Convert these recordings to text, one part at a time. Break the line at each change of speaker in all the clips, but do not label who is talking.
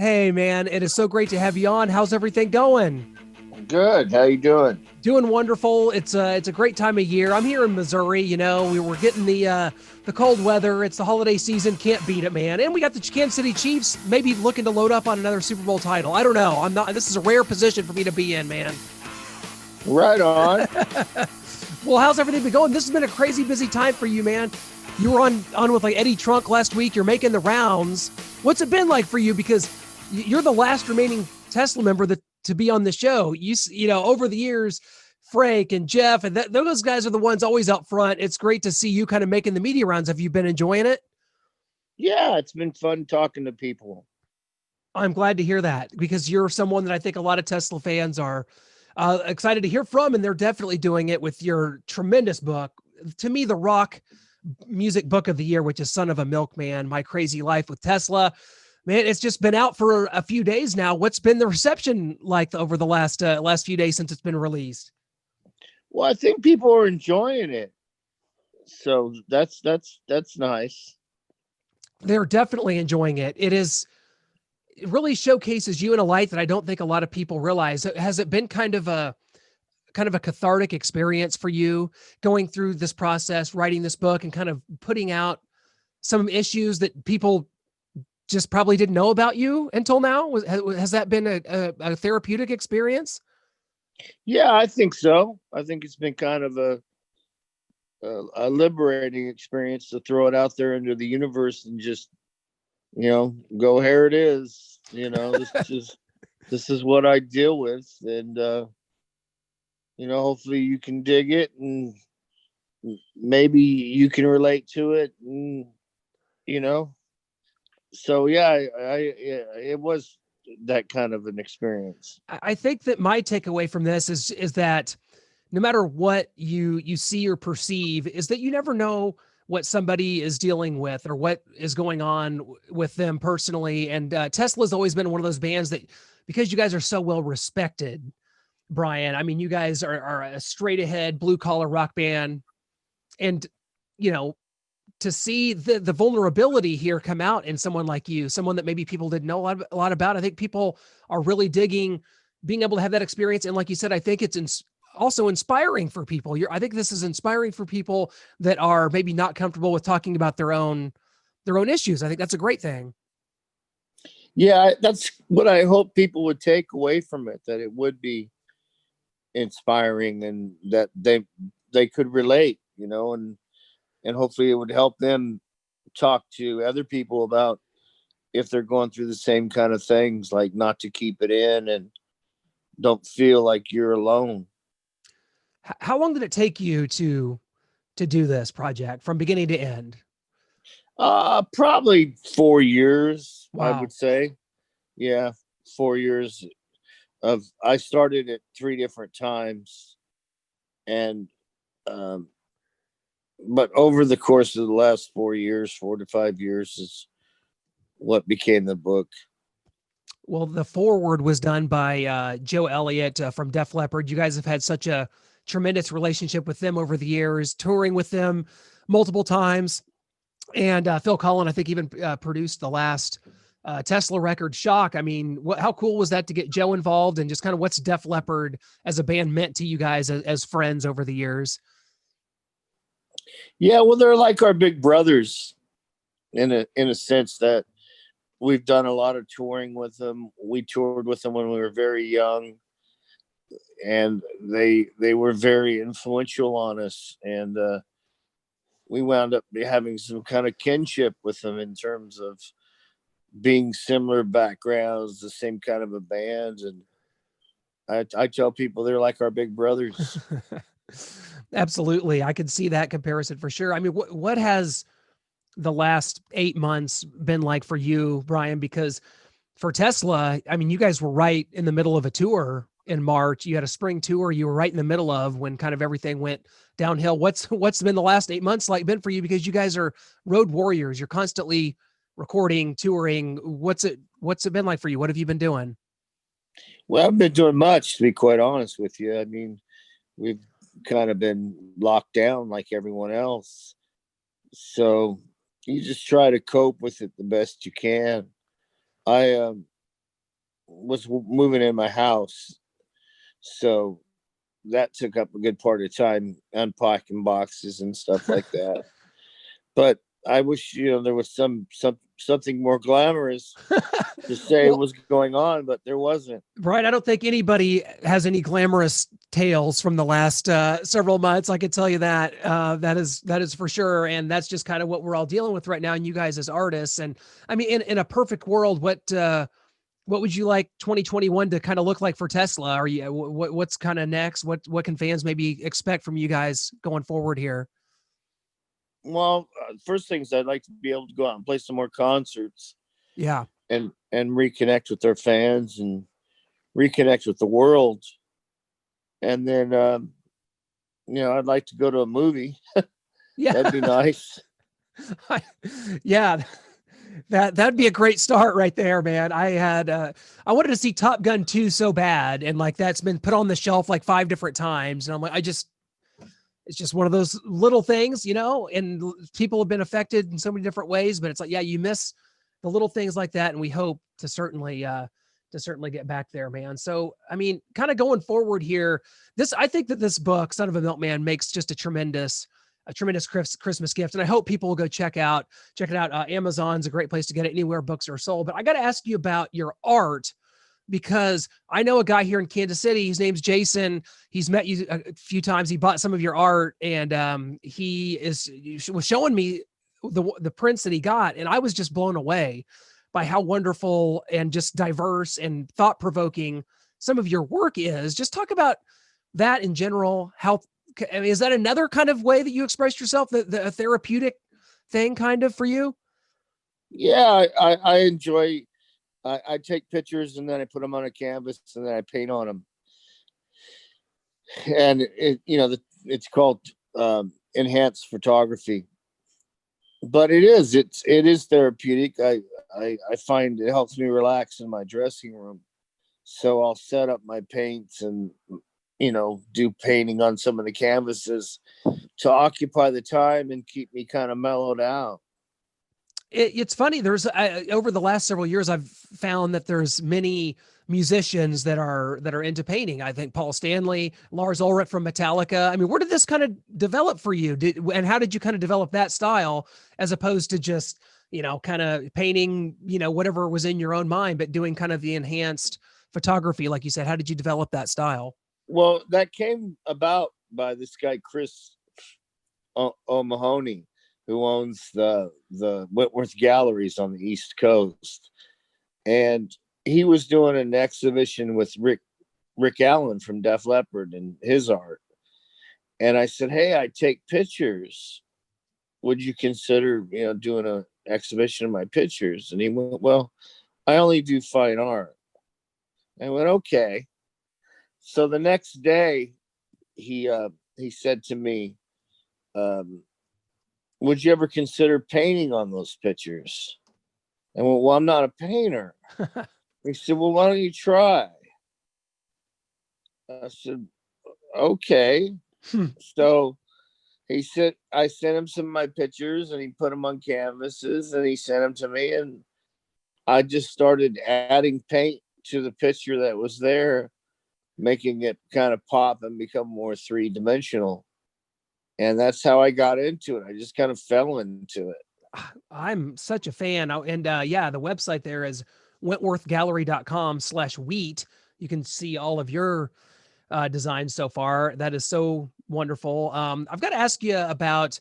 Hey, man, it is so great to have you on. How's everything going?
Good. How you doing?
Doing wonderful. It's a great time of year. I'm here in Missouri. We were getting the cold weather. It's the holiday season. Can't beat it, man. And we got the Kansas City Chiefs maybe looking to load up on another Super Bowl title. I don't know. I'm not. This is a rare position for me to be in, man.
Right on.
Well, how's everything been going? This has been a crazy busy time for you, man. You were on with like Eddie Trunk last week. You're making the rounds. What's it been like for you? Because you're the last remaining Tesla member to be on the show. You know, over the years, Frank and Jeff and those guys are the ones always up front. It's great to see you kind of making the media rounds. Have you been enjoying it?
Yeah, it's been fun talking to people.
I'm glad to hear that because you're someone that I think a lot of Tesla fans are excited to hear from, and they're definitely doing it with your tremendous book. To me, the rock music book of the year, which is Son of a Milkman, My Crazy Life with Tesla. Man, it's just been out for a few days now. What's been the reception like over the last few days since it's been released?
Well, I think people are enjoying it. So that's nice.
They're definitely enjoying it. It really showcases you in a light that I don't think a lot of people realize. Has it been kind of a cathartic experience for you going through this process, writing this book and kind of putting out some issues that people just probably didn't know about you until now? Has that been a therapeutic experience?
Yeah, I think so. I think it's been kind of a liberating experience to throw it out there into the universe and just go here it is. This is what I deal with, and hopefully you can dig it and maybe you can relate to it, and you know so yeah, it was that kind of an experience.
I think that my takeaway from this is that no matter what you see or perceive, is that you never know what somebody is dealing with or what is going on with them personally. And Tesla's always been one of those bands that, because you guys are so well respected, Brian. I mean, you guys are a straight ahead blue collar rock band, and you know to see the vulnerability here come out in someone like you, someone that maybe people didn't know a lot about. I think people are really digging being able to have that experience. And like you said, I think it's also inspiring for people. I think this is inspiring for people that are maybe not comfortable with talking about their own issues. I think that's a great thing.
Yeah, that's what I hope people would take away from it, that it would be inspiring and that they could relate, and hopefully it would help them talk to other people about if they're going through the same kind of things, like not to keep it in and don't feel like you're alone.
How long did it take you to do this project from beginning to end?
Probably 4 years, I
Wow.
would say. Yeah, 4 years of I started at three different times, and um, but over the course of the last 4 years, 4 to 5 years, is what became the book.
Well, the foreword was done by Joe Elliott from Def Leppard. You guys have had such a tremendous relationship with them over the years, touring with them multiple times. And Phil Collin, I think, even produced the last Tesla record, Shock. I mean, how cool was that to get Joe involved, and just kind of what's Def Leppard as a band meant to you guys as friends over the years?
Yeah, well, they're like our big brothers in a sense that we've done a lot of touring with them. We toured with them when we were very young, and they were very influential on us, and we wound up having some kind of kinship with them in terms of being similar backgrounds, the same kind of a band, and I tell people they're like our big brothers.
Absolutely. I could see that comparison for sure. I mean, what has the last 8 months been like for you, Brian? Because for Tesla, I mean, you guys were right in the middle of a tour in March. You had a spring tour you were right in the middle of when kind of everything went downhill. What's been the last 8 months like been for you? Because you guys are road warriors. You're constantly recording, touring. What's it been like for you? What have you been doing?
Well, I've been doing much, to be quite honest with you. I mean, we've kind of been locked down like everyone else, so you just try to cope with it the best you can. I was moving in my house, so that took up a good part of time unpacking boxes and stuff like that. But I wish, there was something more glamorous to say
Well,
was going on, but there wasn't.
right. I don't think anybody has any glamorous tales from the last several months. I can tell you that. That is for sure, and that's just kind of what we're all dealing with right now. And you guys as artists, and I mean, in a perfect world, what would you like 2021 to kind of look like for Tesla? Are you what's kind of next? What can fans maybe expect from you guys going forward here?
Well, first things, I'd like to be able to go out and play some more concerts
Yeah.
and reconnect with their fans and reconnect with the world. And then, I'd like to go to a movie.
Yeah.
That'd be nice.
Yeah. That'd be a great start right there, man. I wanted to see Top Gun 2 so bad, and like that's been put on the shelf like 5 different times. And I'm like, it's just one of those little things, and people have been affected in so many different ways, but it's like, yeah, you miss the little things like that. And we hope to certainly get back there, man. So, I mean, kind of going forward here, I think that this book, Son of a Milkman, makes just a tremendous Christmas gift. And I hope people will go check it out. Amazon's a great place to get it anywhere books are sold. But I got to ask you about your art, because I know a guy here in Kansas City. His name's Jason. He's met you a few times. He bought some of your art, and was showing me the prints that he got, and I was just blown away by how wonderful and just diverse and thought provoking some of your work is. Just talk about that in general. I mean, is that another kind of way that you express yourself? The therapeutic thing, kind of for you?
Yeah, I enjoy. I take pictures and then I put them on a canvas and then I paint on them. And it's called enhanced photography. But it is therapeutic. I find it helps me relax in my dressing room. So I'll set up my paints and do painting on some of the canvases to occupy the time and keep me kind of mellowed out.
It's funny. Over the last several years, I've found that there's many musicians that are into painting. I think Paul Stanley, Lars Ulrich from Metallica. I mean, where did this kind of develop for you? And how did you kind of develop that style as opposed to just, kind of painting, whatever was in your own mind, but doing kind of the enhanced photography, like you said? How did you develop that style?
Well, that came about by this guy, Chris O'Mahony, who owns the Whitworth Galleries on the East Coast. And he was doing an exhibition with Rick Allen from Def Leppard and his art. And I said, hey, I take pictures. Would you consider, doing an exhibition of my pictures? And he went, well, I only do fine art. I went, okay. So the next day, he said to me, would you ever consider painting on those pictures? And well, I'm not a painter. He said, well, why don't you try? I said, okay. So I sent him some of my pictures and he put them on canvases and he sent them to me. And I just started adding paint to the picture that was there, making it kind of pop and become more three-dimensional. And that's how I got into it. I just kind of fell into it.
I'm such a fan. And yeah, the website there is wentworthgallery.com/wheat. You can see all of your designs so far. That is so wonderful. I've got to ask you about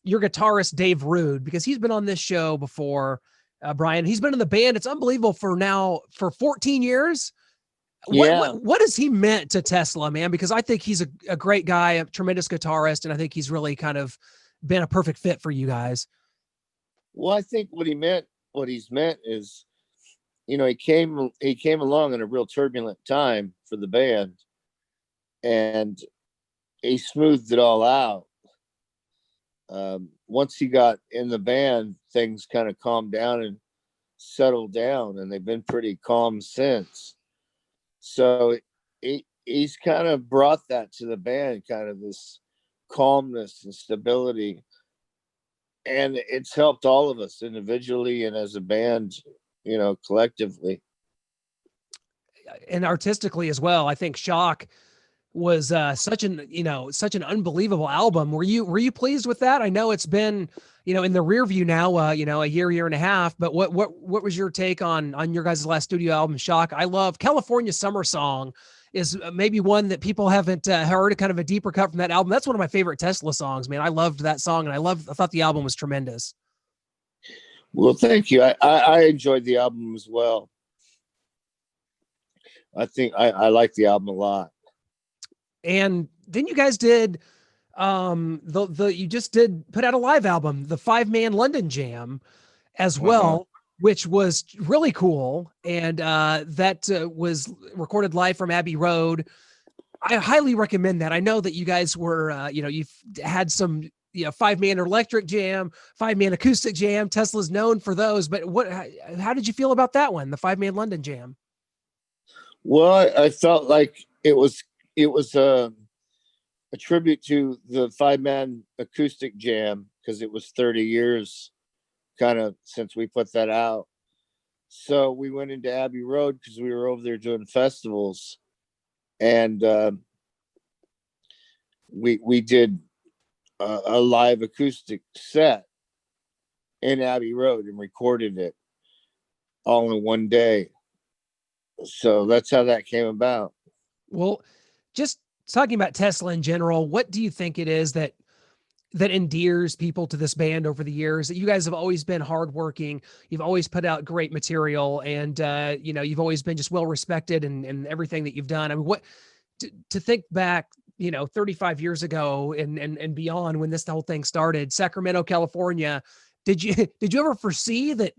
your guitarist, Dave Rude, because he's been on this show before. Brian, he's been in the band. It's unbelievable for 14 years.
Yeah.
What has he meant to Tesla, man? Because I think he's a great guy, a tremendous guitarist, and I think he's really kind of been a perfect fit for you guys.
Well, I think what he's meant is, he came along in a real turbulent time for the band, and he smoothed it all out. Once he got in the band, things kind of calmed down and settled down, and they've been pretty calm since. So he's kind of brought that to the band, kind of this calmness and stability. And it's helped all of us individually and as a band, collectively.
and artistically as well. I think Shock was such an unbelievable album. Were you pleased with that? I know it's been, in the rear view now, a year and a half, but what was your take on your guys' last studio album, Shock? I love California Summer Song is maybe one that people haven't heard, kind of a deeper cut from that album. That's one of my favorite Tesla songs, man. I loved that song, and I thought the album was tremendous.
Well, thank you. I enjoyed the album as well. I think I like the album a lot.
And then you guys did you just did put out a live album, the 5-man London Jam as well, which was really cool. And that was recorded live from Abbey Road. I highly recommend that. I know that you guys were, you've had some, 5-man electric jam, 5-man acoustic jam. Tesla's known for those, but how did you feel about that one, the 5-man London Jam?
Well, I felt like it was a tribute to the 5-man acoustic jam, because it was 30 years kind of since we put that out. So we went into Abbey Road because we were over there doing festivals, and we did a live acoustic set in Abbey Road and recorded it all in one day. So that's how that came about.
Well, just talking about Tesla in general, what do you think it is that endears people to this band over the years? That you guys have always been hardworking, you've always put out great material, and you've always been just well respected and everything that you've done. I mean, what to think back, 35 years ago and beyond, when this whole thing started, Sacramento, California, did you ever foresee that,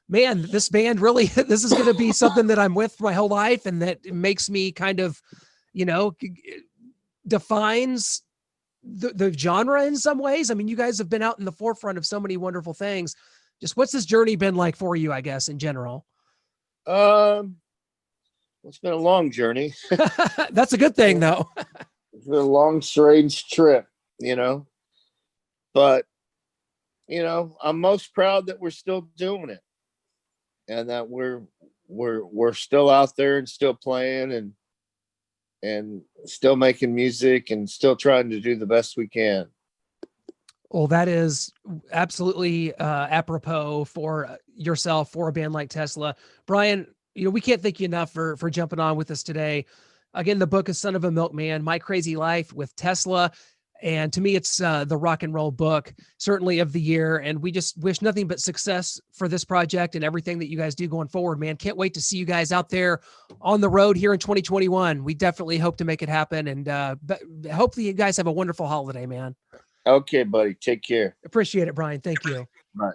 man, this band really, this is going to be something that I'm with my whole life, and that it makes me kind of, defines the genre in some ways? I mean, you guys have been out in the forefront of so many wonderful things. Just what's this journey been like for you, I guess, in general?
It's been a long journey.
That's a good thing, though.
It's been a long, strange trip, but I'm most proud that we're still doing it, and that we're still out there and still playing and still making music and still trying to do the best we can.
Well, that is absolutely apropos for yourself, for a band like Tesla. Brian, we can't thank you enough for jumping on with us today. Again, the book is Son of a Milkman, My Crazy Life with Tesla. And to me, it's the rock and roll book, certainly of the year. And we just wish nothing but success for this project and everything that you guys do going forward, man. Can't wait to see you guys out there on the road here in 2021. We definitely hope to make it happen. And hopefully you guys have a wonderful holiday, man.
Okay, buddy. Take care.
Appreciate it, Brian. Thank you.
Bye.